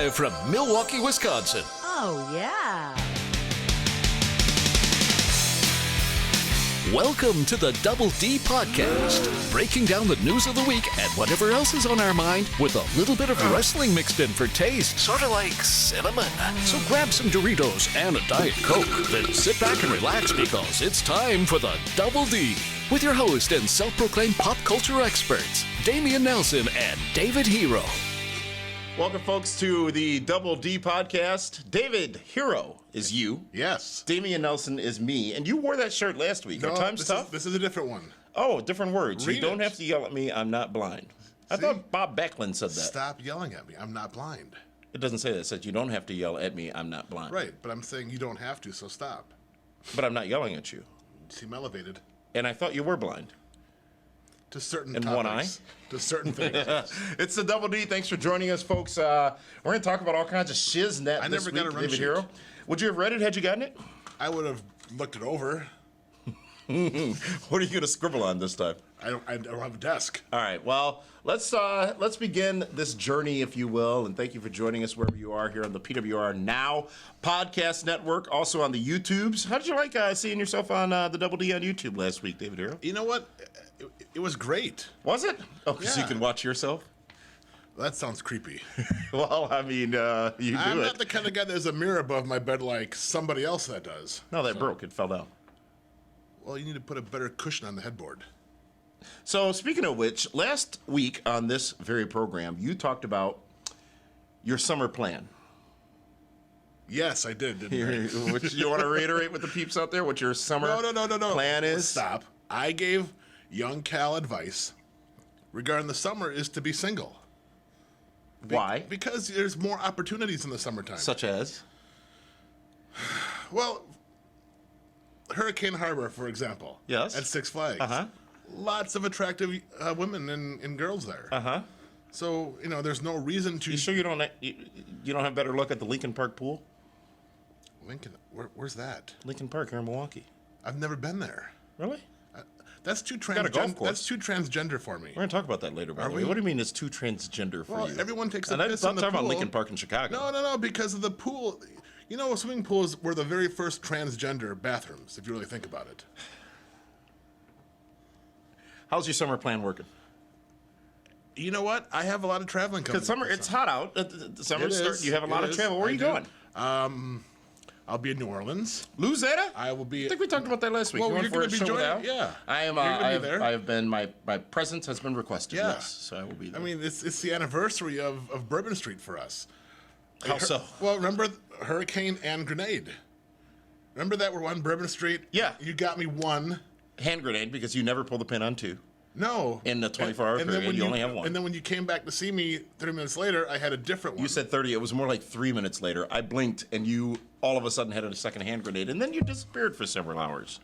Live from Milwaukee, Wisconsin. Oh, yeah. Welcome to the Double D Podcast, breaking down the news of the week and whatever else is on our mind with a little bit of wrestling mixed in for taste, sort of like cinnamon. So grab some Doritos and a Diet Coke, then sit back and relax because it's time for the Double D with your host and self-proclaimed pop culture experts, Damian Nelson and David Hero. Welcome, folks, to the Double D Podcast. David Hero is you. Yes. Damian Nelson is me. And you wore that shirt last week. No, Are times tough? This is a different one. Oh, different words. Read You don't it. have to yell at me. I'm not blind. I See? thought Bob Backlund said that. Stop yelling at me. I'm not blind. It doesn't say that. It says you don't have to yell at me. I'm not blind. Right, but I'm saying you don't have to, so stop. But I'm not yelling at you. You seem elevated. And I thought you were blind. To certain In topics. one eye? To certain things. It's the Double D. Thanks for joining us, folks. We're going to talk about all kinds of shiznit I this never week, got a run David sheet. Hero. Would you have read it had you gotten it? I would have looked it over. What are you going to scribble on this time? I don't have a desk. All right. Well, let's begin this journey, if you will, and thank you for joining us wherever you are here on the PWR Now Podcast Network, also on the YouTubes. How did you like seeing yourself on the Double D on YouTube last week, David Hero? You know what? It was great. Was it? Oh, because you Yeah. can watch yourself. That sounds creepy. Well, I mean, you do I'm it. not the kind of guy that has a mirror above my bed like somebody else that does. No, that broke. It fell down. Well, you need to put a better cushion on the headboard. So, speaking of which, last week on this very program, you talked about your summer plan. Yes, I did, didn't I? Which you want to reiterate with the peeps out there what your summer No. plan is? Stop. I gave young Cal advice regarding the summer is to be single. Why? Because there's more opportunities in the summertime. Such as? Well, Hurricane Harbor, for example. Yes. At Six Flags. Uh-huh. Lots of attractive women and girls there. Uh-huh. So, there's no reason to... You sure you don't have better luck at the Lincoln Park pool? Lincoln, where's that? Lincoln Park here in Milwaukee. I've never been there. Really? That's too got a golf course. That's too transgender for me. We're going to talk about that later, by the way. we? What do you mean it's too transgender for Well, you? everyone takes a and piss I'm in the talking about pool. Lincoln Park in Chicago. No, because of the pool. Swimming pools were the very first transgender bathrooms, if you really think about it. How's your summer plan working? You know what? I have a lot of traveling coming. Because summer, it's hot out. The summer's It is. starting. You have a lot It of is. travel. Where are I you do. going? I'll be in New Orleans. Louisiana? I will be. I think we talked about that last week. Well, You went you're for a going to be show with joining. Al? Yeah, I am. You're gonna be there. I have been. My presence has been requested. Yeah. Yes, so I will be there. I mean, it's the anniversary of Bourbon Street for us. how so? Well, remember Hurricane and Grenade? Remember that we're on Bourbon Street? Yeah. You got me one. Hand grenade because you never pull the pin on two. No. In the 24-hour And then period, when you only have one. And then when you came back to see me 30 minutes later, I had a different one. You said 30. It was more like 3 minutes later. I blinked, and you all of a sudden had a second hand grenade, and then you disappeared for several hours.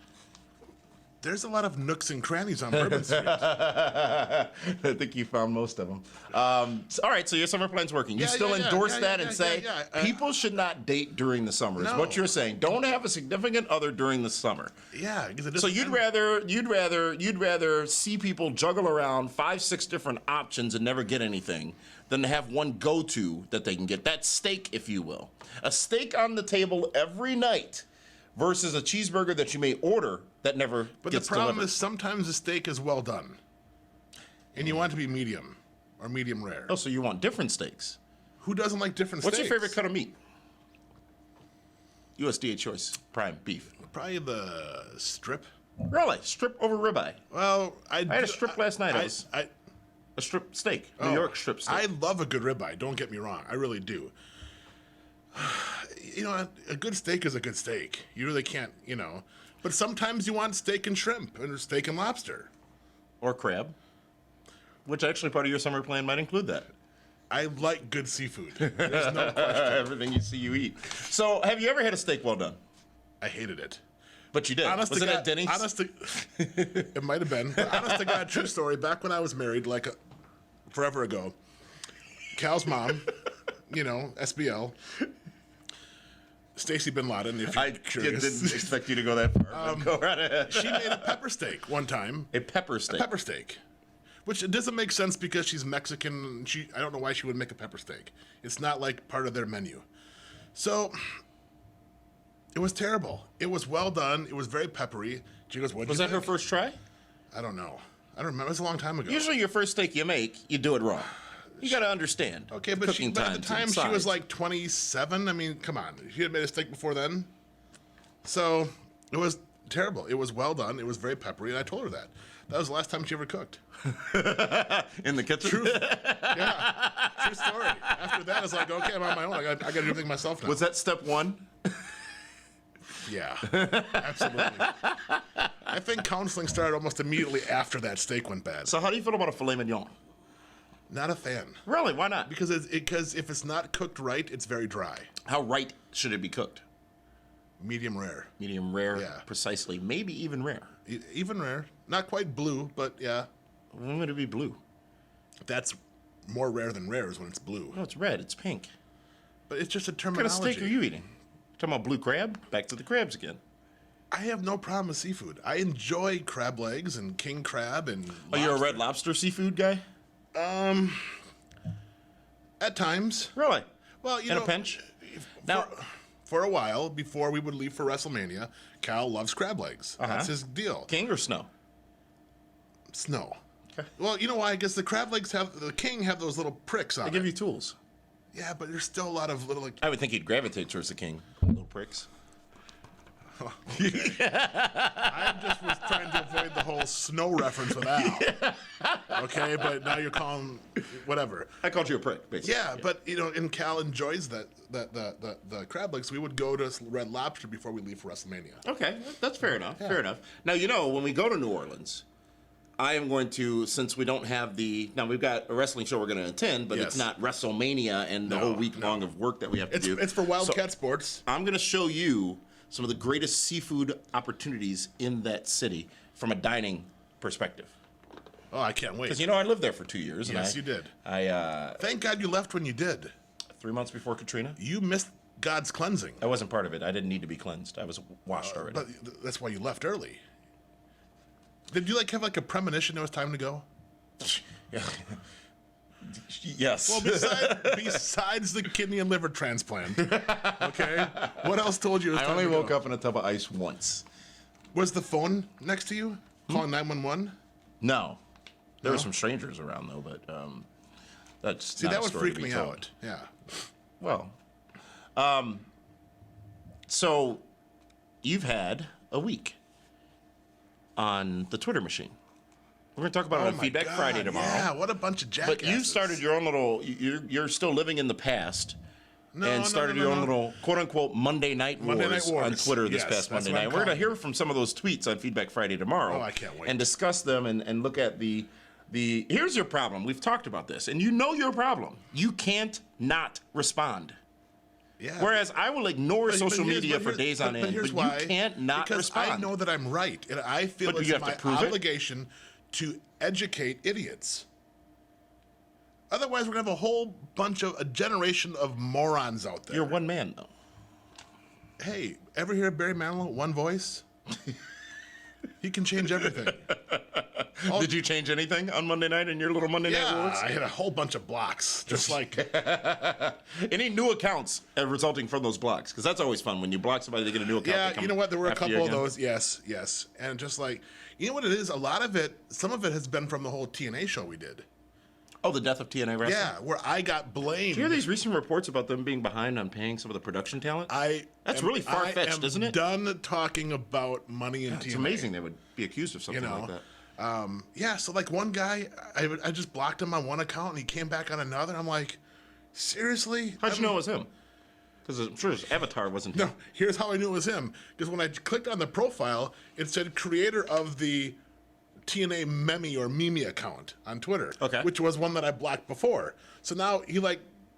There's a lot of nooks and crannies on Bourbon Street. I think you found most of them. All right, so your summer plan's working. You Yeah, still yeah, endorse yeah, that yeah, and yeah, say yeah. people should not date during the summer. Is No. what you're saying. Don't have a significant other during the summer. Yeah. Because it So doesn't you'd rather see people juggle around 5-6 different options and never get anything than to have one go-to that they can get. That steak, if you will. A steak on the table every night versus a cheeseburger that you may order that never But gets the problem delivered. is sometimes the steak is well done. And you want it to be medium or medium rare. Oh, so you want different steaks. Who doesn't like different What's steaks? your favorite cut of meat? USDA Choice Prime Beef. Probably the strip. Really? Strip over ribeye. Well, I had a strip last night. I A strip steak. New York strip steak. I love a good ribeye. Don't get me wrong. I really do. A good steak is a good steak. You really can't, But sometimes you want steak and shrimp and steak and lobster. Or crab. Which actually part of your summer plan might include that. I like good seafood. There's no question. Everything you see, you eat. So, have you ever had a steak well done? I hated it. But you did. Honest Was to it God, at Denny's? it might have been. But honest to God, true story. Back when I was married, forever ago, Cal's mom, SBL, Stacy Bin Laden, if you're I curious. didn't expect you to go that far. Go right ahead. She made a pepper steak one time. A pepper steak. A pepper steak. Which it doesn't make sense because she's Mexican. And I don't know why she would make a pepper steak. It's not like part of their menu. So it was terrible. It was well done. It was very peppery. She goes, "What?" Was that her first try? I don't know. I don't remember. It was a long time ago. Usually, your first steak you make, you do it wrong. You got to understand. Okay, but at the time she was like 27. I mean, come on. She had made a steak before then. So it was terrible. It was well done. It was very peppery, and I told her that. That was the last time she ever cooked. In the kitchen? True. Yeah. True story. After that, it's like, okay, I'm on my own. I got to do everything myself now. Was that step one? Yeah, absolutely. I think counseling started almost immediately after that steak went bad. So how do you feel about a filet mignon? Not a fan. Really? Why not? Because if it's not cooked right, it's very dry. How right should it be cooked? Medium rare. Medium rare, Yeah. precisely. Maybe even rare. Even rare. Not quite blue, but yeah. When would it be blue? That's more rare than rare is when it's blue. No, it's red. It's pink. But it's just a What kind terminology. of steak are you eating? Talking about blue crab? Back to the crabs again. I have no problem with seafood. I enjoy crab legs and king crab and Are you a red lobster seafood guy? At times. Really? Well, you In know, a pinch? Now, for a while, before we would leave for WrestleMania, Cal loves crab legs. That's his deal. king or snow? Snow. Okay. Well, you know why? I guess the crab legs the king have those little pricks on They it. give you tools. Yeah, but there's still a lot of little like. I would think he'd gravitate towards the king. Little pricks. I just was trying to avoid the whole snow reference with Al. Okay, but now you're calling whatever. I called you a prick, basically. Yeah, but you know, and Cal enjoys the crab legs. We would go to Red Lobster before we leave for WrestleMania. Okay, that's fair enough. Fair enough. Now, you know, when we go to New Orleans, I am going to, since we don't have now we've got a wrestling show we're going to attend, but Yes. it's not WrestleMania and the whole week long of work that we have to do. It's for Wildcat Sports. I'm going to show you some of the greatest seafood opportunities in that city from a dining perspective. Oh, I can't wait. Because, you know, I lived there for 2 years. Yes, and you did. I Thank God you left when you did. 3 months before Katrina. You missed God's cleansing. I wasn't part of it. I didn't need to be cleansed. I was washed already. But that's why you left early. Did you have a premonition it was time to go? Yeah. Yes. Well, besides the kidney and liver transplant, okay? What else told you it was I time only to woke go? up in a tub of ice once. Was the phone next to you? Calling 911? No. There were No? some strangers around, though, but that's See, not that a would story to freak be me told. out. Yeah. Well, so you've had a week on the Twitter machine. We're going to talk about it on my Feedback God, Friday tomorrow. Yeah, what a bunch of jackasses. But you started your own little, you're still living in the past. And started your own little quote-unquote Monday Night Wars on Twitter this Yes, past that's Monday what I'm night. We're going to calling hear from some of those tweets on Feedback Friday tomorrow. Oh, I can't wait. And discuss them and look at the here's your problem. We've talked about this, and you know your problem. You can't not respond. Yeah. Whereas I will ignore But social here's- media but for here's- days on but end, here's but why. you can't not because respond. I know that I'm right, and I feel But do it's you have my to prove it? obligation to educate idiots. Otherwise, we're going to have a generation of morons out there. You're one man, though. Hey, ever hear of Barry Manilow? One voice? He can change everything. Did you change anything on Monday night in your little Monday Night Yeah, Wars? I hit a whole bunch of blocks, just like Any new accounts resulting from those blocks? Because that's always fun when you block somebody, they get a new account. they yeah. come You know what? There were a after you couple of again. those. Yes, and just like you know what it is. A lot of it, some of it has been from the whole TNA show we did. Oh, the death of TNA wrestling. Yeah, where I got blamed. Do you hear these recent reports about them being behind on paying some of the production talent? That's really far-fetched, isn't it? Done talking about money and TNA. It's amazing they would be accused of something You know, like that. yeah. So like one guy, I just blocked him on one account, and he came back on another. I'm like, seriously? How'd you know it was him? Because I'm sure his avatar wasn't him. No. Here's how I knew it was him. Because when I clicked on the profile, it said creator of the TNA meme account on Twitter. Okay. Which was one that I blocked before. So now he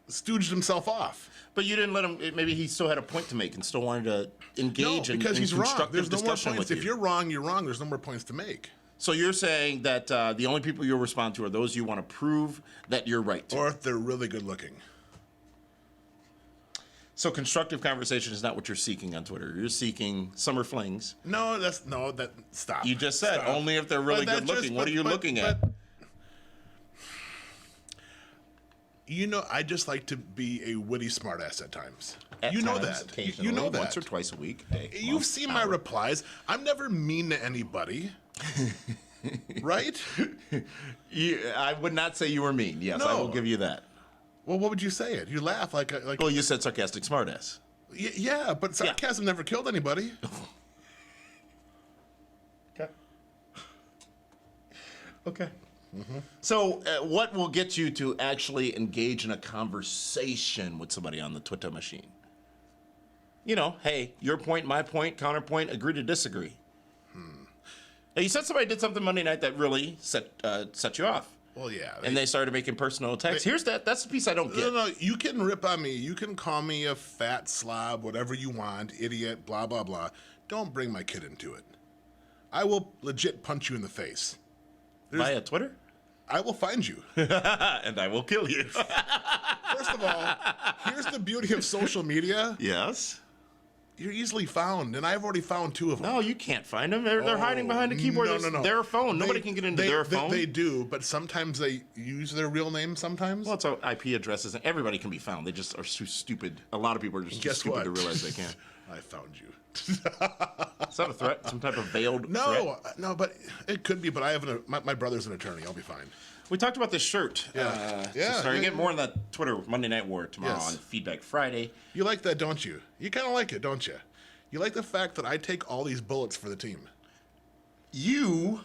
stooged himself off. But you didn't let him. Maybe he still had a point to make and still wanted to engage No, in because he's wrong. constructive There's no more discussion points. with If you. you're wrong, you're wrong. There's no more points to make. So you're saying that the only people you'll respond to are those you want to prove that you're right to. Or if they're really good looking. So constructive conversation is not what you're seeking on Twitter. You're seeking summer flings. No, stop. You just said Stop. only if they're really But that good looking. just- What are you but- looking but- at? You know, I just like to be a witty smartass at times. At You know times, that. occasionally, You know that. once or twice a week. Day, You've month, seen my hour. replies. I'm never mean to anybody. Right? I would not say you were mean. Yes, I will No. give you that. Well, what would you say it? You laugh like. Well, you said sarcastic smartass. Yeah, but sarcasm never killed anybody. Okay. Okay. So, what will get you to actually engage in a conversation with somebody on the Twitter machine? You know, hey, your point, my point, counterpoint, agree to disagree. Now, you said somebody did something Monday night that really set you off. Well, yeah. And they started making personal attacks. Here's that's the piece I don't get. No, you can rip on me. You can call me a fat slob, whatever you want, idiot, blah, blah, blah. Don't bring my kid into it. I will legit punch you in the face. Via Twitter? I will find you. And I will kill you. First of all, here's the beauty of social media. Yes? You're easily found, and I've already found 2 of them. No, you can't find them. They're hiding behind a keyboard. No. Their phone. Nobody can get into their phone. They do, but sometimes they use their real name sometimes. Well, it's IP addresses, and everybody can be found. They just are too stupid. A lot of people are just too Guess stupid what? to realize they can. I found you. Is that a threat? Some type of veiled threat? No, but it could be, but I have my brother's an attorney. I'll be fine. We talked about this shirt. Sorry, get more on that Twitter Monday Night War tomorrow Yes. on Feedback Friday. You like that, don't you? You kind of like it, don't you? You like the fact that I take all these bullets for the team. You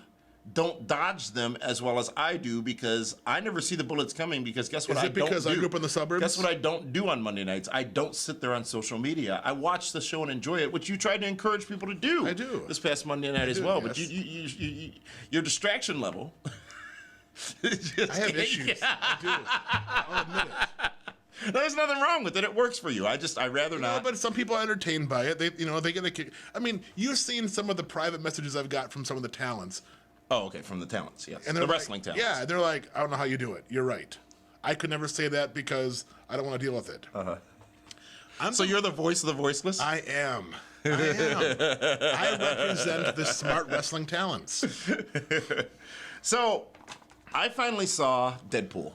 don't dodge them as well as I do because I never see the bullets coming because guess what Is I it don't do? because I grew up in the suburbs? Guess what I don't do on Monday nights? I don't sit there on social media. I watch the show and enjoy it, which you tried to encourage people to do. I do. This past Monday night as do, well. yes. But you, your distraction level. I have issues. I do. I'll admit it. There's nothing wrong with it. It works for you. I'd rather No, not. but some people are entertained by it. They get a kick. I mean, you've seen some of the private messages I've got from some of the talents. Oh, okay, from the talents, yes. And The they're wrestling like, talents. Yeah, they're like, I don't know how you do it. You're right. I could never say that because I don't want to deal with it. So you're the voice of the voiceless? I am. I represent the smart wrestling talents. So, I finally saw Deadpool.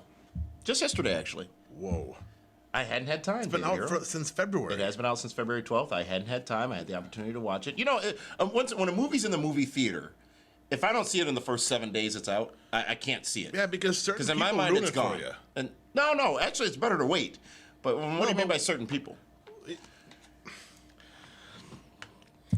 Just yesterday, actually. Whoa. I hadn't had time. It's been out since February. It has been out since February 12th. I hadn't had time. I had the opportunity to watch it. You know, when a movie's in the movie theater, if I don't see it in the first 7 days it's out, I can't see it. Yeah, because certain Because in people my mind ruin it's it gone. for you. And no, actually it's better to wait. But what do you mean by certain people?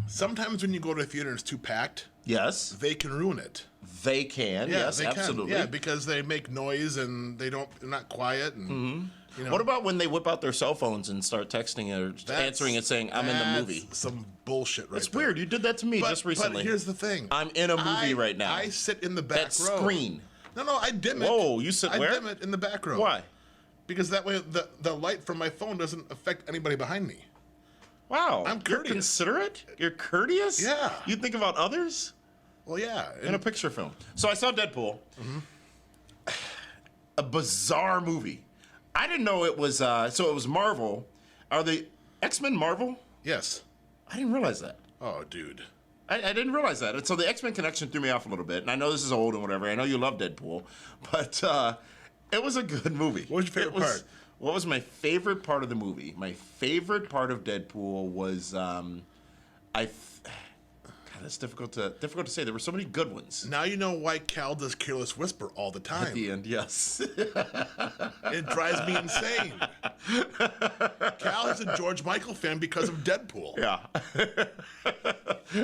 Sometimes when you go to a theater and it's too packed, Yes, they can ruin it. they can. Yes, they absolutely. Can. Yeah, because they make noise and they're not quiet. And, you know, What about when they whip out their cell phones and start texting or answering and saying, "I'm in the movie"? Some bullshit, right? It's weird. You did that to me just recently. But here's the thing. I'm in a movie right now. I sit in the back That row. screen. No, I dim it. Whoa, you sit where? I dim it in the back row. Why? Because that way the light from my phone doesn't affect anybody behind me. Wow. I'm You're courteous. considerate? You're courteous? Yeah. You think about others? Well, yeah. In a picture film. So I saw Deadpool. A bizarre movie. I didn't know it was, so it was Marvel. Are the X-Men Marvel? Yes. I didn't realize that. Oh, dude. I didn't realize that. And so the X-Men connection threw me off a little bit. And I know this is old and whatever. I know you love Deadpool. But it was a good movie. What was your favorite part? What was my favorite part of the movie? My favorite part of Deadpool was, God, that's difficult to say. There were so many good ones. Now you know why Cal does Careless Whisper all the time. At the end, yes. It drives me insane. Cal is a George Michael fan because of Deadpool. Yeah.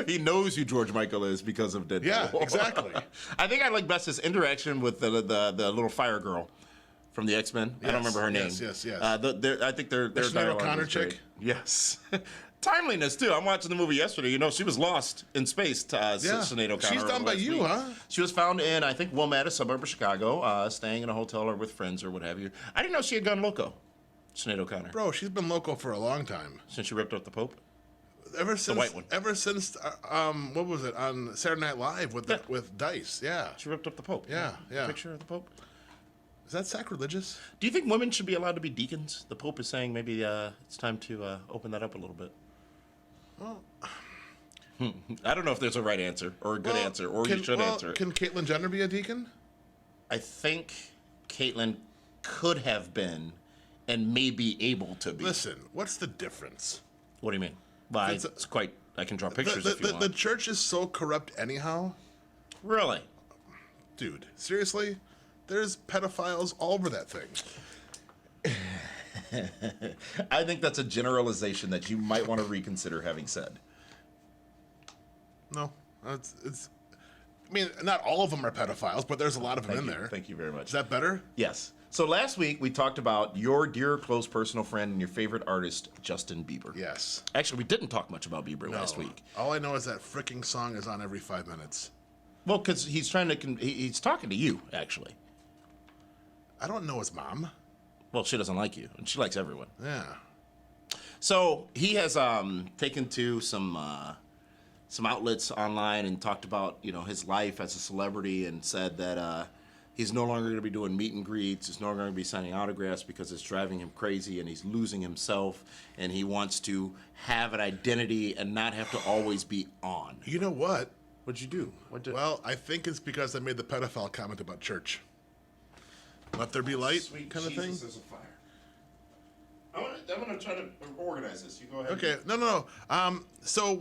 He knows who George Michael is because of Deadpool. Yeah, exactly. I think I like best his interaction with the little fire girl from the X-Men. I don't remember her name. Yes. I think their Sinead dialogue O'Connor was great. chick? Yes. Timeliness, too. I'm watching the movie yesterday. You know, she was lost in space, Sinead O'Connor. She's done by last you, week. huh? She was found in, I think, Wilmette, a suburb of Chicago, staying in a hotel or with friends or what have you. I didn't know she had gone loco, Sinead O'Connor, Bro, she's been loco for a long time. since she ripped up the Pope. Ever since, white one. What was it, on Saturday Night Live with Dice? Yeah. She ripped up the Pope. Yeah. Picture of the Pope. Is that sacrilegious? Do you think women should be allowed to be deacons? The Pope is saying maybe it's time to open that up a little bit. Well, I don't know if there's a right answer or a good answer, or you should answer it. Can Caitlyn Jenner be a deacon? I think Caitlyn could have been and may be able to be. Listen, what's the difference? What do you mean? Well, it's quite. I can draw pictures if you want. The church is so corrupt anyhow. Really? Dude, seriously? There's pedophiles all over that thing. I think that's a generalization that you might want to reconsider having said. No, it's. I mean, not all of them are pedophiles, but there's a lot of them in there. Thank you very much. Is that better? Yes. So last week we talked about your dear close personal friend and your favorite artist, Justin Bieber. Yes. Actually, we didn't talk much about Bieber last week. All I know is that fricking song is on every 5 minutes. Well, because he's trying to, he's talking to you, actually. I don't know his mom. Well, she doesn't like you, and she likes everyone. Yeah. So he has taken to some outlets online and talked about his life as a celebrity and said that he's no longer going to be doing meet and greets. He's no longer going to be signing autographs because it's driving him crazy and he's losing himself. And he wants to have an identity and not have to always be on. You know what? What'd you do? Well, I think it's because I made the pedophile comment about church. Let there be light, kind of thing. Is a fire. I'm gonna try to organize this. You go ahead. Okay. No. So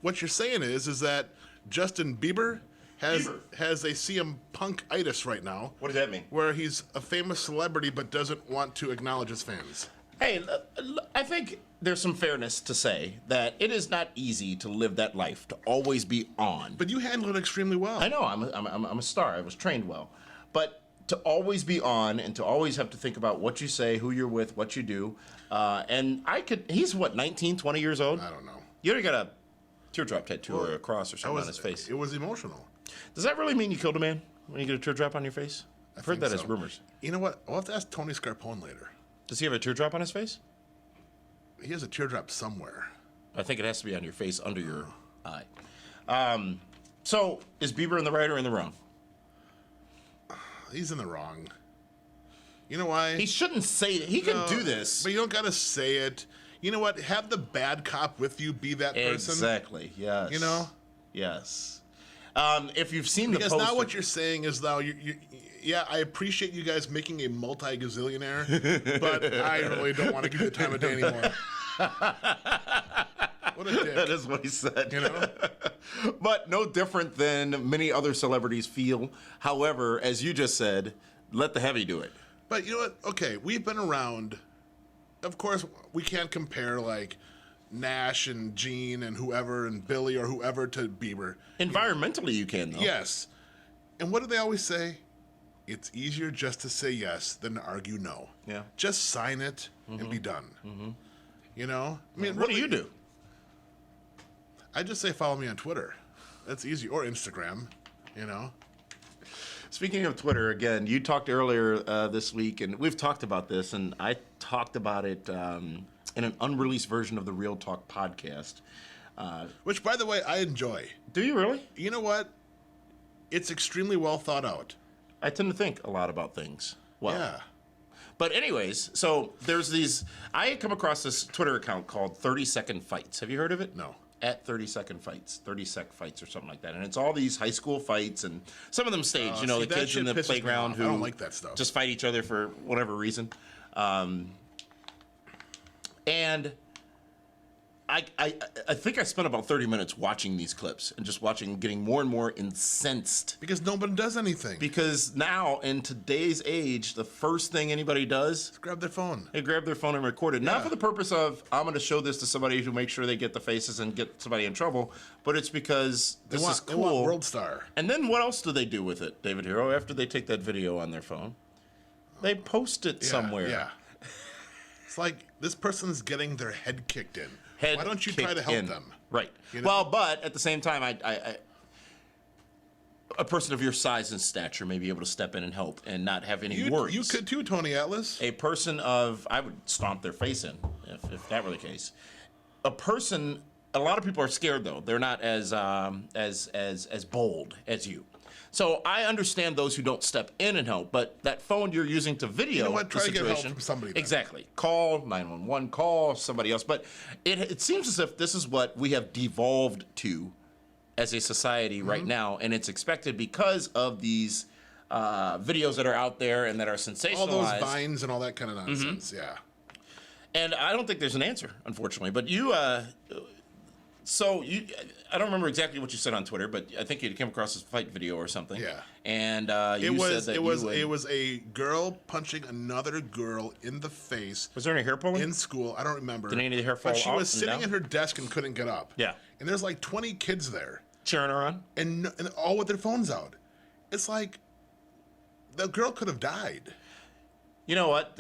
what you're saying is that Justin Bieber has a CM Punk-itis right now. What does that mean? Where he's a famous celebrity but doesn't want to acknowledge his fans. Hey, I think there's some fairness to say that it is not easy to live that life, to always be on. But you handled it extremely well. I know, I'm a star. I was trained well. But to always be on and to always have to think about what you say, who you're with, what you do. And he's what, 19, 20 years old? I don't know. You already got a teardrop tattoo or a cross or something on his face. It was emotional. Does that really mean you killed a man when you get a teardrop on your face? I've heard that as rumors. You know what? I'll have to ask Tony Scarpone later. Does he have a teardrop on his face? He has a teardrop somewhere. I think it has to be on your face, under your eye. So, is Bieber in the right or in the wrong? He's in the wrong. You know why? He shouldn't say it. He can do this. But you don't got to say it. You know what? Have the bad cop with you be that person. Exactly, yes. You know? Yes. If you've seen the poster. poster. Because now what you're saying is now, yeah, I appreciate you guys making a multi-gazillionaire, but I really don't want to give you the time of day anymore. What a dick. That is what he said. You know? But no different than many other celebrities feel. However, as you just said, let the heavy do it. But you know what? Okay, we've been around. Of course, we can't compare like Nash and Gene and whoever and Billy or whoever to Bieber. Environmentally, you can, though. Yes. And what do they always say? It's easier just to say yes than to argue no. Yeah. Just sign it and be done. Mm-hmm. You know? I mean, what really, do you do? I just say follow me on Twitter. That's easy. Or Instagram, you know? Speaking of Twitter, again, you talked earlier this week, and we've talked about this, and I talked about it in an unreleased version of the Real Talk podcast. Which, by the way, I enjoy. Do you really? You know what? It's extremely well thought out. I tend to think a lot about things. Well, yeah. But anyways, so there's these. I come across this Twitter account called 30-Second Fights. Have you heard of it? No. At 30-Second Fights, 30-Sec Fights or something like that. And it's all these high school fights, and some of them staged. The kids in the playground who I don't like that stuff. Just fight each other for whatever reason. And I think I spent about 30 minutes watching these clips and just getting more and more incensed. Because nobody does anything. Because now, in today's age, the first thing anybody does Just grab their phone. They grab their phone and record it. Yeah. Not for the purpose of, I'm going to show this to somebody to make sure they get the faces and get somebody in trouble, but it's because this is cool. They want World Star. And then what else do they do with it, David Hero, after they take that video on their phone? They post it somewhere. Yeah. It's like, this person's getting their head kicked in. Why don't you try to help them? Right. You know? Well, but at the same time, a person of your size and stature may be able to step in and help and not have any worries. You could too, Tony Atlas. A person I would stomp their face in if that were the case. A lot of people are scared though. They're not as bold as you. So I understand those who don't step in and help, but that phone you're using to video you know what? Try the situation, to get help from somebody. Then. Exactly. Call 911, call somebody else. But it seems as if this is what we have devolved to as a society right now, and it's expected because of these videos that are out there and that are sensationalized. All those vines and all that kind of nonsense. Yeah. And I don't think there's an answer, unfortunately. But you, I don't remember exactly what you said on Twitter, but I think you came across this fight video or something. Yeah. And you said that it was a girl punching another girl in the face. Was there any hair pulling? In school, I don't remember. Did any of the hair fall But she out was and sitting down? in her desk and couldn't get up. Yeah. And there's like 20 kids there, Cheering her on? and all with their phones out. It's like the girl could have died. You know what?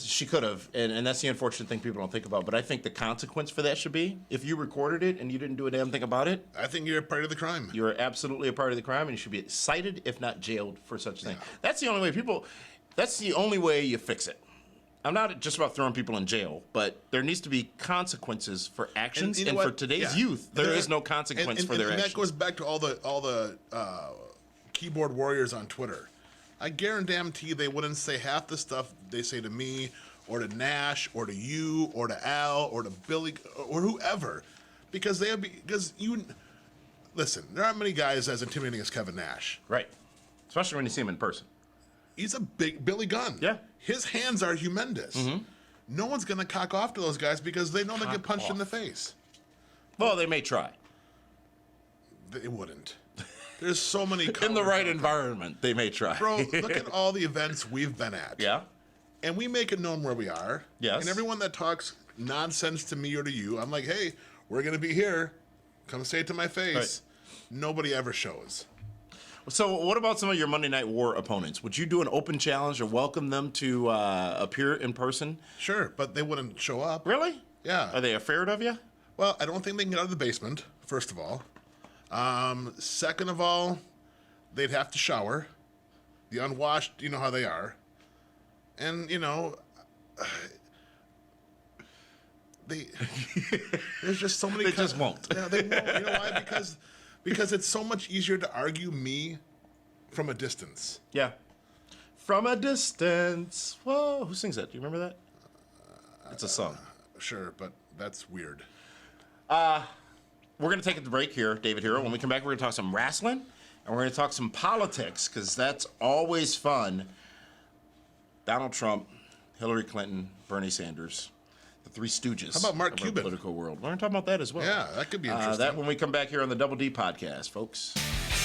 She could have, and that's the unfortunate thing people don't think about. But I think the consequence for that should be, if you recorded it and you didn't do a damn thing about it, I think you're a part of the crime. you're absolutely a part of the crime, and you should be cited, if not jailed, for such a thing. That's the only way that's the only way you fix it. I'm not just about throwing people in jail, but there needs to be consequences for actions, you know and what? for today's Yeah. there is no consequence for their and actions. that goes back to all the keyboard warriors on Twitter. I guarantee they wouldn't say half the stuff they say to me, or to Nash, or to you, or to Al, or to Billy, or whoever, because listen. There aren't many guys as intimidating as Kevin Nash. Right. Especially when you see him in person. He's a big Billy Gunn. Yeah. His hands are humongous. No one's gonna cock off to those guys because they know they get punched in the face. Well, they may try. They wouldn't. There's so many In the right environment, they may try. Bro, look at all the events we've been at. Yeah. And we make it known where we are. Yes. And everyone that talks nonsense to me or to you, I'm like, hey, we're going to be here. Come say it to my face. Right. Nobody ever shows. So what about some of your Monday Night War opponents? Would you do an open challenge or welcome them to appear in person? Sure, but they wouldn't show up. Really? Yeah. Are they afraid of you? Well, I don't think they can get out of the basement, first of all. Second of all, they'd have to shower. The unwashed, you know how they are. And, there's just so many... They just won't. Yeah, they won't. You know why? Because it's so much easier to argue me from a distance. Yeah. From a distance. Whoa. Who sings that? Do you remember that? It's a song. Sure, but that's weird. We're going to take a break here, David Hero. When we come back, we're going to talk some wrestling, and we're going to talk some politics, because that's always fun. Donald Trump, Hillary Clinton, Bernie Sanders, the Three Stooges. How about Mark of our Cuban? Political world. We're going to talk about that as well. Yeah, that could be interesting. That when we come back here on the Double D podcast, folks.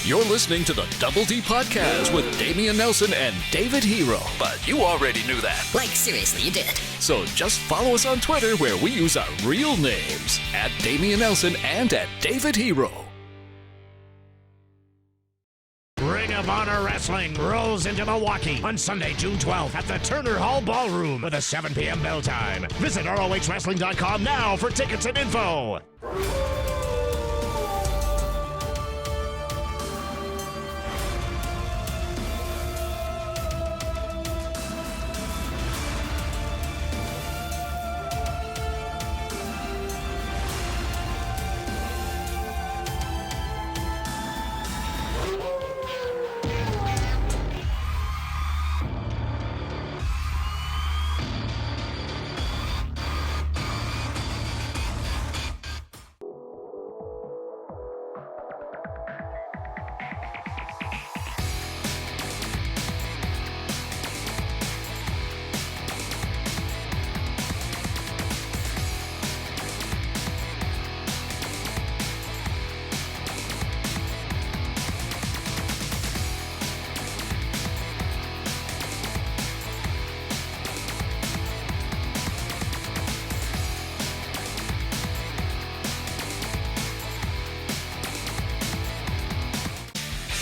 You're listening to the Double D Podcast with Damian Nelson and David Hero. But you already knew that. Like, seriously, you did. So just follow us on Twitter where we use our real names, at Damian Nelson and at David Hero. Ring of Honor Wrestling rolls into Milwaukee on Sunday, June 12th at the Turner Hall Ballroom with a 7 p.m. bell time. Visit ROHWrestling.com now for tickets and info.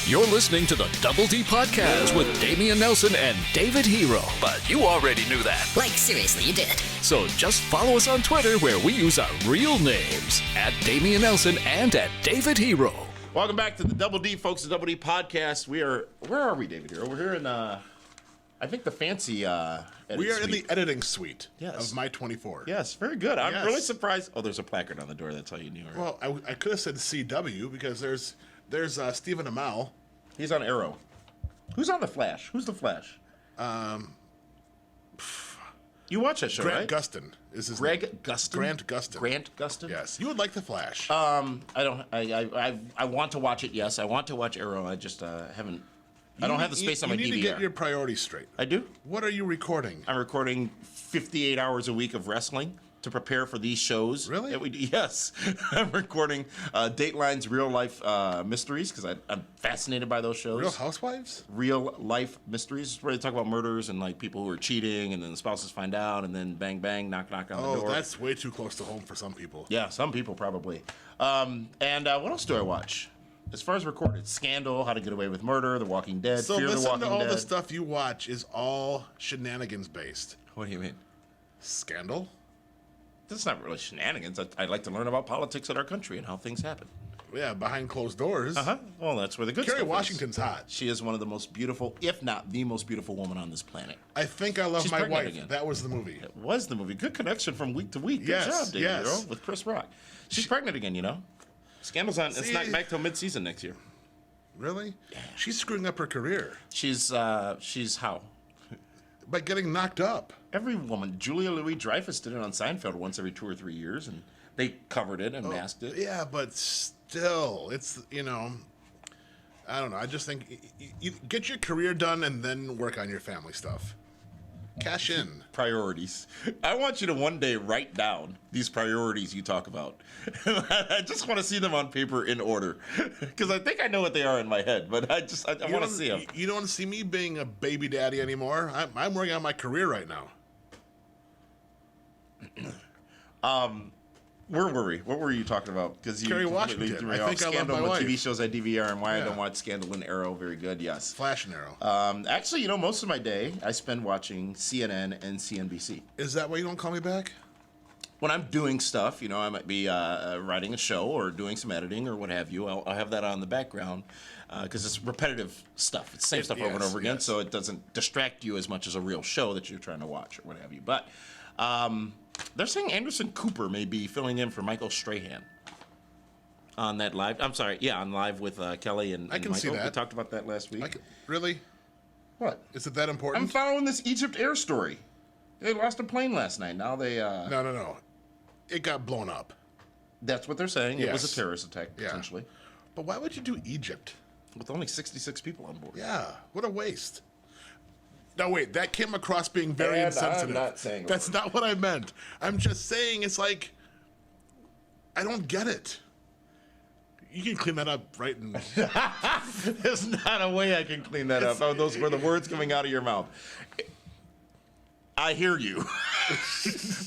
You're listening to the Double D Podcast with Damian Nelson and David Hero. But you already knew that. Like, seriously, you did. So just follow us on Twitter where we use our real names, at Damian Nelson and at David Hero. Welcome back to the Double D, folks, the Double D podcast. Where are we, David Hero? We're here in, I think, the fancy edit We are in suite. the editing suite Yes. of My 24. Yes, very good. I'm Yes. really surprised. Oh, there's a placard on the door. That's how you knew. Right? Well, I could have said CW because there's Stephen Amell. He's on Arrow. Who's on The Flash? Who's The Flash? You watch that show, Grant right? Gustin is his name. Greg Gustin? Grant Gustin. Grant Gustin? Yes, you would like The Flash. I want to watch it, yes. I want to watch Arrow. I just haven't I don't have the space on my DVR. You need to get your priorities straight. I do. What are you recording? I'm recording 58 hours a week of wrestling to prepare for these shows. Really? That we do. Yes. I'm recording Dateline's Real Life Mysteries because I'm fascinated by those shows. Real Housewives? Real Life Mysteries, where they talk about murders and like people who are cheating, and then the spouses find out, and then bang bang, knock knock on the door. Oh, that's way too close to home for some people. Yeah, some people probably. And what else do I watch? As far as recorded, Scandal, How to Get Away with Murder, The Walking Dead, So Fear the listen Walking to all Dead. the stuff you watch is all shenanigans based. What do you mean? Scandal? That's not really shenanigans. I like to learn about politics in our country and how things happen. Yeah, behind closed doors. Well, that's where the good Kerry stuff Washington's hot. She is one of the most beautiful, if not the most beautiful woman on this planet. I Think I Love She's My pregnant Wife. again. That was the movie. It was the movie. Good connection from week to week. Good Yes, job, David, yes. with Chris Rock. She's pregnant again, you know? Scandal's on. It's See- not back till mid-season next year. Really? She's screwing up her career She's how? by getting knocked up. Every woman. Julia Louis-Dreyfus did it on Seinfeld once every 2 or 3 years, and they covered it and masked it. Yeah, but still, it's, I don't know. I just think you get your career done and then work on your family stuff. Cash in. Priorities. I want you to one day write down these priorities you talk about. I just want to see them on paper in order, because I think I know what they are in my head, but I want to see them. You don't want to see me being a baby daddy anymore. I'm working on my career right now. Where were we? What were you talking about? Because you Kerry completely Washington. threw me I off. Think I Love Scandal My and Wife. TV shows I DVR and why I Yeah. don't watch Scandal and Arrow. Very good. Yes. Flash and Arrow. Actually, most of my day I spend watching CNN and CNBC. Is that why you don't call me back? When I'm doing stuff, I might be writing a show or doing some editing or what have you. I'll have that on in the background because it's repetitive stuff. It's the same stuff over and Yes, over again, yes. so it doesn't distract you as much as a real show that you're trying to watch or what have you. But they're saying Anderson Cooper may be filling in for Michael Strahan on that live. I'm sorry, yeah, on live with Kelly and I can Michael. see that. We talked about that last week. Really? What? Is it that important? I'm following this Egypt Air story. They lost a plane last night. Now they. No. It got blown up. That's what they're saying. It was a Yes. terrorist attack, Yeah. potentially. But why would you do Egypt? With only 66 people on board. Yeah, what a waste. No, wait, that came across being very And I'm insensitive. not saying a That's not what I meant. I'm just saying it's like, I don't get it. You can clean that up, right? There's not a way I can clean that up. Oh, those were the words coming out of your mouth. I hear you,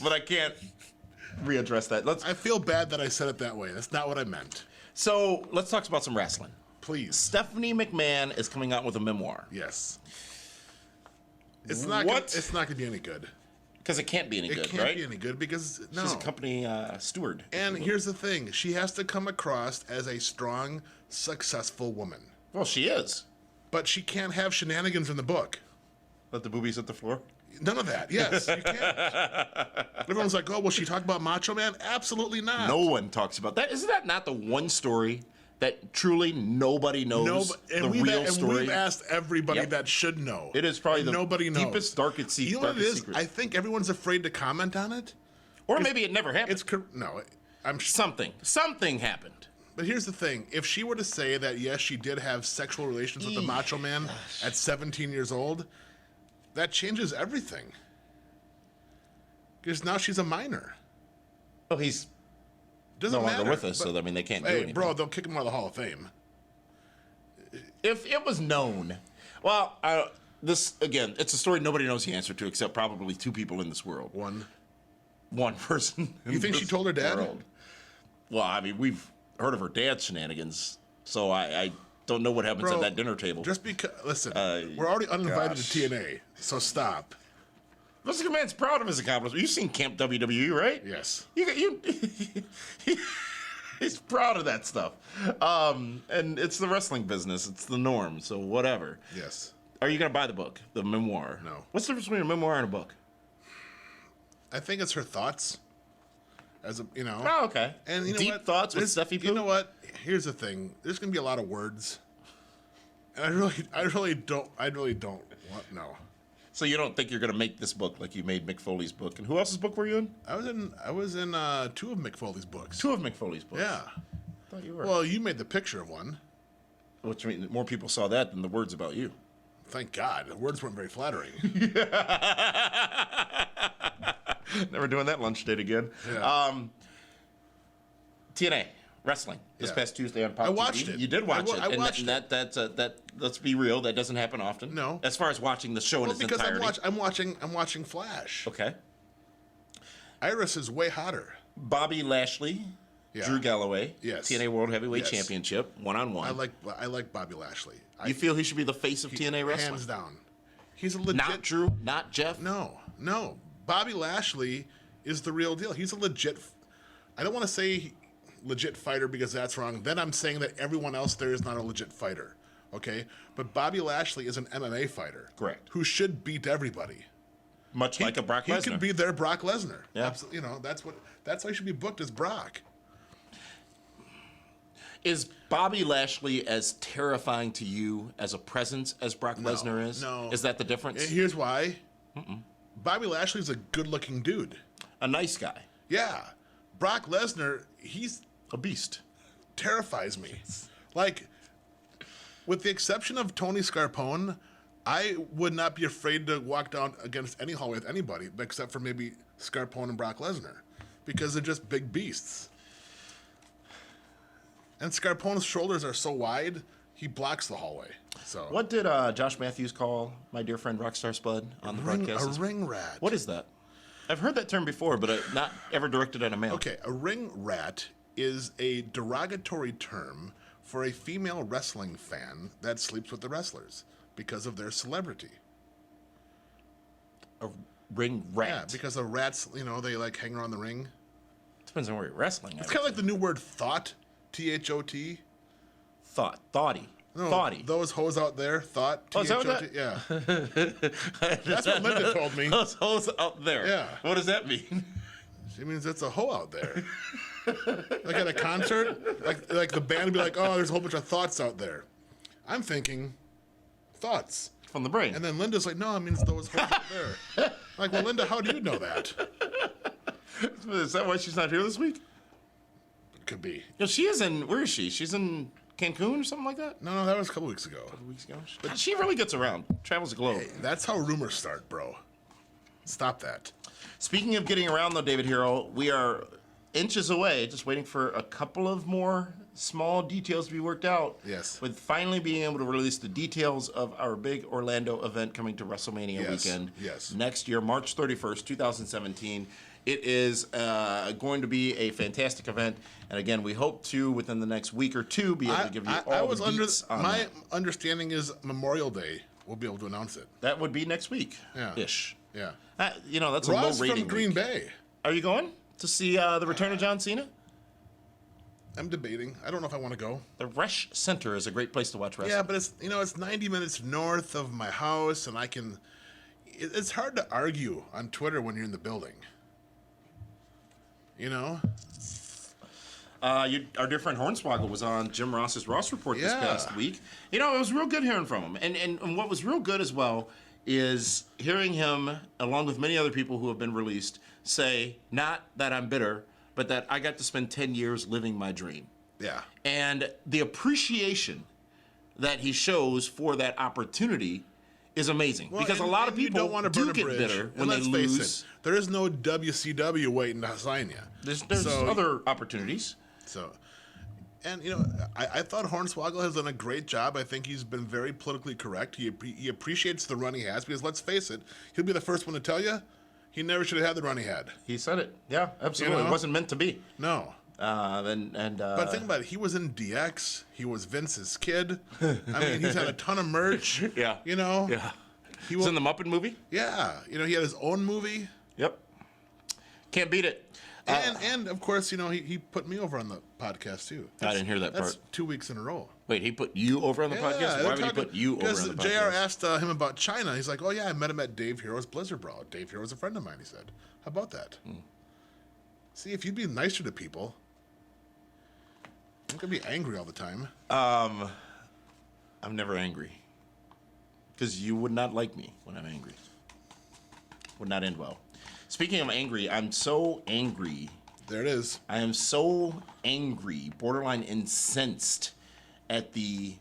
but I can't readdress that. I feel bad that I said it that way. That's not what I meant. So let's talk about some wrestling. Please. Stephanie McMahon is coming out with a memoir. Yes. It's not. What? It's not going to be any good. Because it can't be any It good, can't right? be any good because no. She's a company steward. And here's the thing: she has to come across as a strong, successful woman. Well, she is. But she can't have shenanigans in the book. Let the boobies hit the floor. None of that. Yes, you can't. Everyone's like, "Oh, will she talk about Macho Man?" Absolutely not. No one talks about that. Isn't that not the one story that truly nobody knows the real story? We've asked everybody Yep. that should know. It is probably And the nobody knows. deepest, darkest secret. You know what it is? I think everyone's afraid to comment on it. Or maybe it never happened. No, I'm. Something happened. But here's the thing: if she were to say that yes, she did have sexual relations with the Macho Man at 17 years old, that changes everything. Because now she's a minor. Well, he's Doesn't no longer matter, with us, but- so I mean they can't do Hey, anything. bro, they'll kick him out of the Hall of Fame. If it was known, well, this again, it's a story nobody knows the answer to except probably two people in this world. One person. You think she told her dad? World. Well, I mean, we've heard of her dad's shenanigans, so I don't know what happens Bro, at that dinner table. Just because, listen, we're already uninvited gosh. to TNA, so stop. Mr. McMahon's proud of his accomplishment. You've seen Camp WWE, right? Yes. He's proud of that stuff. And it's the wrestling business. It's the norm, so whatever. Yes. Are you going to buy the book, the memoir? No. What's the difference between a memoir and a book? I think it's her thoughts. Oh, okay. And you know Deep what? thoughts with There's- Steffi You Poo? know what? Here's the thing. There's gonna be a lot of words, and I really don't want no. So you don't think you're going to make this book like you made Mick Foley's book? And who else's book were you in? I was in two of Mick Foley's books. Two of Mick Foley's books. Yeah. I thought you were. Well, you made the picture of one. Which means more people saw that than the words about you. Thank God. The words weren't very flattering. Never doing that lunch date again. Yeah. TNA wrestling this past Tuesday on Pop I watched TV. it. You did watch it. I watched it. That let's be real, that doesn't happen often. No. As far as watching the show in its Because entirety. I'm watching Flash. Okay. Iris is way hotter. Bobby Lashley, Yeah. Drew Galloway, Yes. TNA World Heavyweight Yes. Championship, one-on-one. I like Bobby Lashley. You feel he should be the face of TNA wrestling? Hands down. He's a legit. Not Drew, not Jeff. No. Bobby Lashley is the real deal. He's a legit. I don't want to say legit fighter because that's wrong. Then I'm saying that everyone else there is not a legit fighter. Okay, but Bobby Lashley is an MMA fighter. Correct. Who should beat everybody. Much like a Brock Lesnar. He could be their Brock Lesnar. Yeah. Absolutely. You know, that's why he should be booked as Brock. Is Bobby Lashley as terrifying to you as a presence as Brock Lesnar is? No. Is that the difference? Here's why. Bobby Lashley's a good-looking dude. A nice guy. Yeah. Brock Lesnar, he's A beast. terrifies me. Like, with the exception of Tony Scarpone, I would not be afraid to walk down against any hallway with anybody, except for maybe Scarpone and Brock Lesnar, because they're just big beasts. And Scarpone's shoulders are so wide, he blocks the hallway. So What did Josh Matthews call my dear friend Rockstar Spud on the broadcast? a ring rat. What is that? I've heard that term before, but not ever directed at a male. Okay, a ring rat is a derogatory term for a female wrestling fan that sleeps with the wrestlers because of their celebrity. A ring rat. Yeah, because the rats, they like hang around the ring. Depends on where you're wrestling. It's kind of like the new word thought, T-H-O-T. Thoughty. No, Thoughty. those hoes out there, thought, Oh, is that T-H-O-T. what Yeah. That's what Linda told me. Those hoes out there. Yeah. What does that mean? She means it's a hoe out there. Like at a concert, like the band would be like, oh, there's a whole bunch of thoughts out there. I'm thinking, thoughts. From the brain. And then Linda's like, no, it means those hoes out there. I'm like, well, Linda, how do you know that? Is that why she's not here this week? It could be. No, she is in. Where is she? She's in Cancun or something like that. No, that was a couple weeks ago. Weeks ago. God, she really gets around. Travels the globe. That's how rumors start, bro. Stop that. Speaking of getting around, though, David Hero, we are inches away, just waiting for a couple of more small details to be worked out. Yes. With finally being able to release the details of our big Orlando event coming to WrestleMania Yes, weekend yes. next year, March 31st, 2017. It is going to be a fantastic event, and again, we hope to within the next week or two be able to give you all the deets on my that. understanding is Memorial Day we'll be able to announce it. That would be next week, Yeah. ish. Yeah. That's a Ross low rating from Green week. Bay. Are you going to see the return of John Cena? I'm debating. I don't know if I want to go. The Resch Center is a great place to watch wrestling. Yeah, but it's 90 minutes north of my house, and it's hard to argue on Twitter when you're in the building. Our dear friend Hornswoggle was on Jim Ross's Ross Report this Yeah. past week. It was real good hearing from him. And what was real good as well is hearing him, along with many other people who have been released, say, not that I'm bitter, but that I got to spend 10 years living my dream. Yeah. And the appreciation that he shows for that opportunity is amazing. Well, because and- a lot of and you people don't want to do burn a get bridge. bitter And when they let's face lose. it, there is no WCW waiting to sign you. There's So- other opportunities. So, and I thought Hornswoggle has done a great job. I think he's been very politically correct. He appreciates the run he has because let's face it, he'll be the first one to tell you he never should have had the run he had. He said it. Yeah, absolutely. It wasn't meant to be. No. But But think about it. He was in DX. He was Vince's kid. I mean, he's had a ton of merch. Yeah. Yeah. He was in the Muppet movie. Yeah. He had his own movie. Yep. Can't beat it. And of course, he put me over on the podcast too. I didn't hear that That's part. 2 weeks in a row. Wait, he put you over on the podcast? Why would he put you over on the Because JR podcast? asked him about China. He's like, oh yeah, I met him at Dave Hero's Blizzard Brawl. Dave Hero's a friend of mine, he said. How about that? See, if you'd be nicer to people, I'm going to be angry all the time. I'm never angry. Because you would not like me when I'm angry. Would not end well. Speaking of angry, I'm so angry. There it is. I am so angry, borderline incensed at the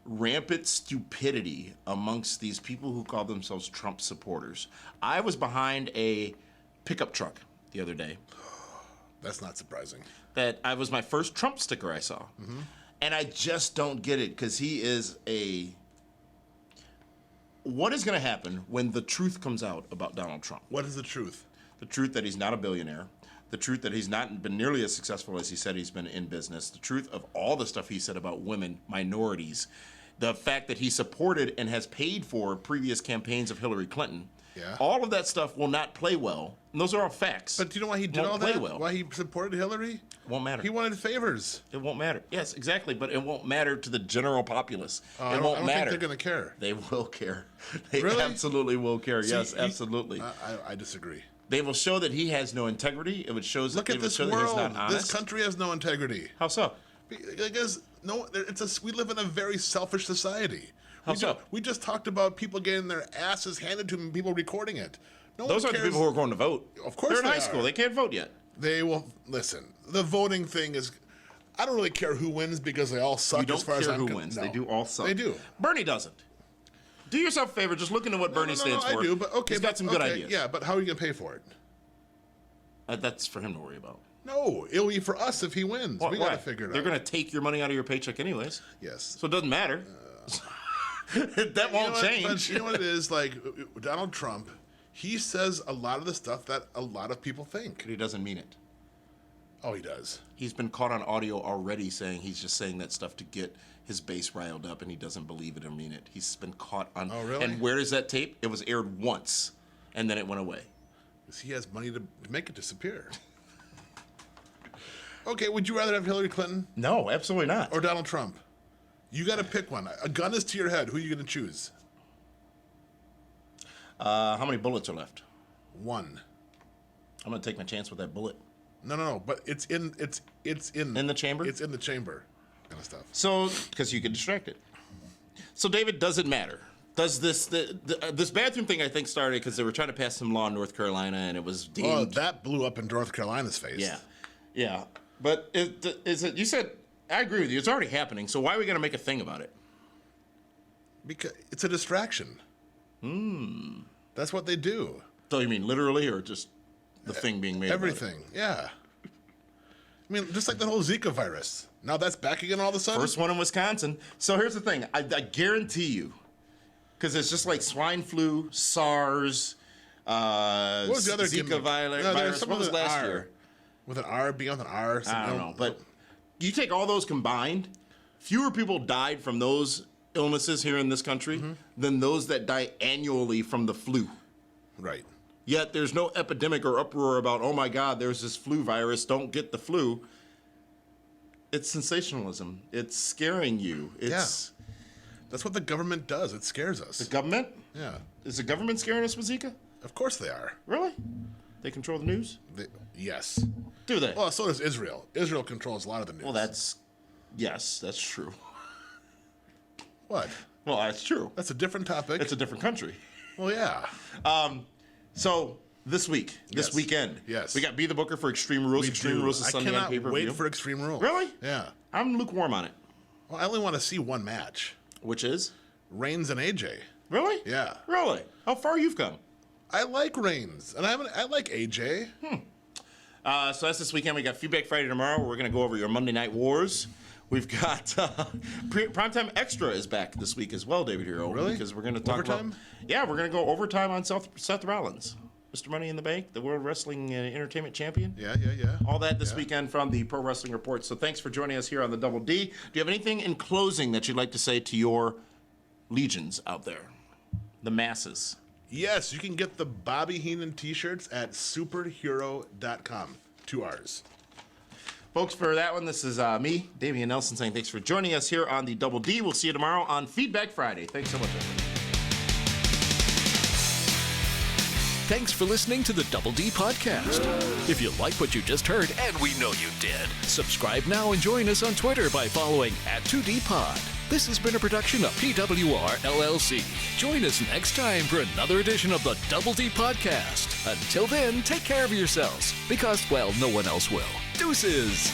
rampant stupidity amongst these people who call themselves Trump supporters. I was behind a pickup truck the other day. That's not surprising. That I was my first Trump sticker I saw. Mm-hmm. And I just don't get it because he is a... What is going to happen when the truth comes out about Donald Trump? What is the truth? The truth that he's not a billionaire. The truth that he's not been nearly as successful as he said he's been in business. The truth of all the stuff he said about women, minorities. The fact that he supported and has paid for previous campaigns of Hillary Clinton. Yeah. All of that stuff will not play well. And those are all facts. But do you know why he did Won't all play that? well. Why he supported Hillary? Won't matter. He wanted favors. It won't matter. Yes, exactly. But it won't matter to the general populace. I It won't don't matter. think they're going to care. They will care. They Really? absolutely will care. See, Yes, absolutely. I disagree. They will show that he has no integrity. It would show Look that at they would this show that he's world. not honest. This country has no integrity. How so? Because we live in a very selfish society. How so? We just talked about people getting their asses handed to them and people recording it. No Those one aren't the cares. people who are going to vote. Of course they're in they high are. school. They can't vote yet. They will listen. The voting thing is. I don't really care who wins because they all suck. You don't as far as care I'm who con- wins. No. They do all suck. They do. Bernie doesn't. Do yourself a favor. Just look into what Bernie stands for. I do, but okay. He's got some good okay, ideas. Yeah, but how are you going to pay for it? That's for him to worry about. No, it'll be for us if he wins. We got to figure it out. They're going to take your money out of your paycheck anyways. Yes. So it doesn't matter. That won't change. But you know what it is? Like, Donald Trump, he says a lot of the stuff that a lot of people think. But he doesn't mean it. Oh, he does. He's been caught on audio already saying he's just saying that stuff to get his base riled up, and he doesn't believe it or mean it. He's been caught on. Oh, really? And where is that tape? It was aired once, and then it went away. Because he has money to make it disappear. Okay, would you rather have Hillary Clinton No, absolutely not. or Donald Trump? You got to pick one. A gun is to your head. Who are you going to choose? How many bullets are left? One. I'm gonna take my chance with that bullet. No. But it's in In the chamber? It's in the chamber, kind of stuff. So, because you get distracted. So, David, does it matter? Does this this bathroom thing? I think started because they were trying to pass some law in North Carolina, and it was deemed. Oh, that blew up in North Carolina's face. Yeah. But is it? You said I agree with you. It's already happening. So why are we gonna make a thing about it? Because it's a distraction. That's what they do. So you mean literally, or just the thing being made? Everything. Yeah. I mean, just like the whole Zika virus. Now that's back again all of a sudden. First one in Wisconsin. So here's the thing. I guarantee you, because it's just like swine flu, SARS, What was the other Zika gimmick? virus. No, there was something What was with an last R. year? With an R, beyond an R. I don't know. But you take all those combined, fewer people died from those illnesses here in this country than those that die annually from the flu. Right. Yet there's no epidemic or uproar about, oh my God, there's this flu virus, don't get the flu. It's sensationalism. It's scaring you. It's That's what the government does. It scares us. the government. Yeah. Is the government scaring us with Zika? Of course they are. Really? They control the news? Yes. Do they? Well, so does Israel. Israel controls a lot of the news. Well, yes, that's true. What? Well, that's true. That's a different topic. It's a different country. Well, yeah. So this week, this Yes. weekend, Yes. we got Be the Booker for Extreme Rules. We Extreme do. Rules is I Sunday on cannot pay-per-view. wait for Extreme Rules. Really? Yeah. I'm lukewarm on it. Well, I only want to see one match. Which is? Reigns and AJ. Really? Yeah. Really? How far you've come? I like Reigns, and I like AJ. So that's this weekend. We got Feedback Friday tomorrow, where we're going to go over your Monday Night Wars. We've got Primetime Extra is back this week as well, David Hero. Really? Because we're going to talk Overtime? about... Yeah, we're going to go overtime on Seth Rollins. Mr. Money in the Bank, the World Wrestling Entertainment Champion. Yeah. All that this weekend from the Pro Wrestling Report. So thanks for joining us here on the Double D. Do you have anything in closing that you'd like to say to your legions out there? The masses. Yes, you can get the Bobby Heenan t-shirts at superhero.com. 2 R's. Folks, for that one, this is me, Damian Nelson, saying thanks for joining us here on the Double D. We'll see you tomorrow on Feedback Friday. Thanks so much, everyone. Thanks for listening to the Double D Podcast. If you like what you just heard, and we know you did, subscribe now and join us on Twitter by following @2DPod. This has been a production of PWR LLC. Join us next time for another edition of the Double D Podcast. Until then, take care of yourselves, because, well, no one else will. Deuces!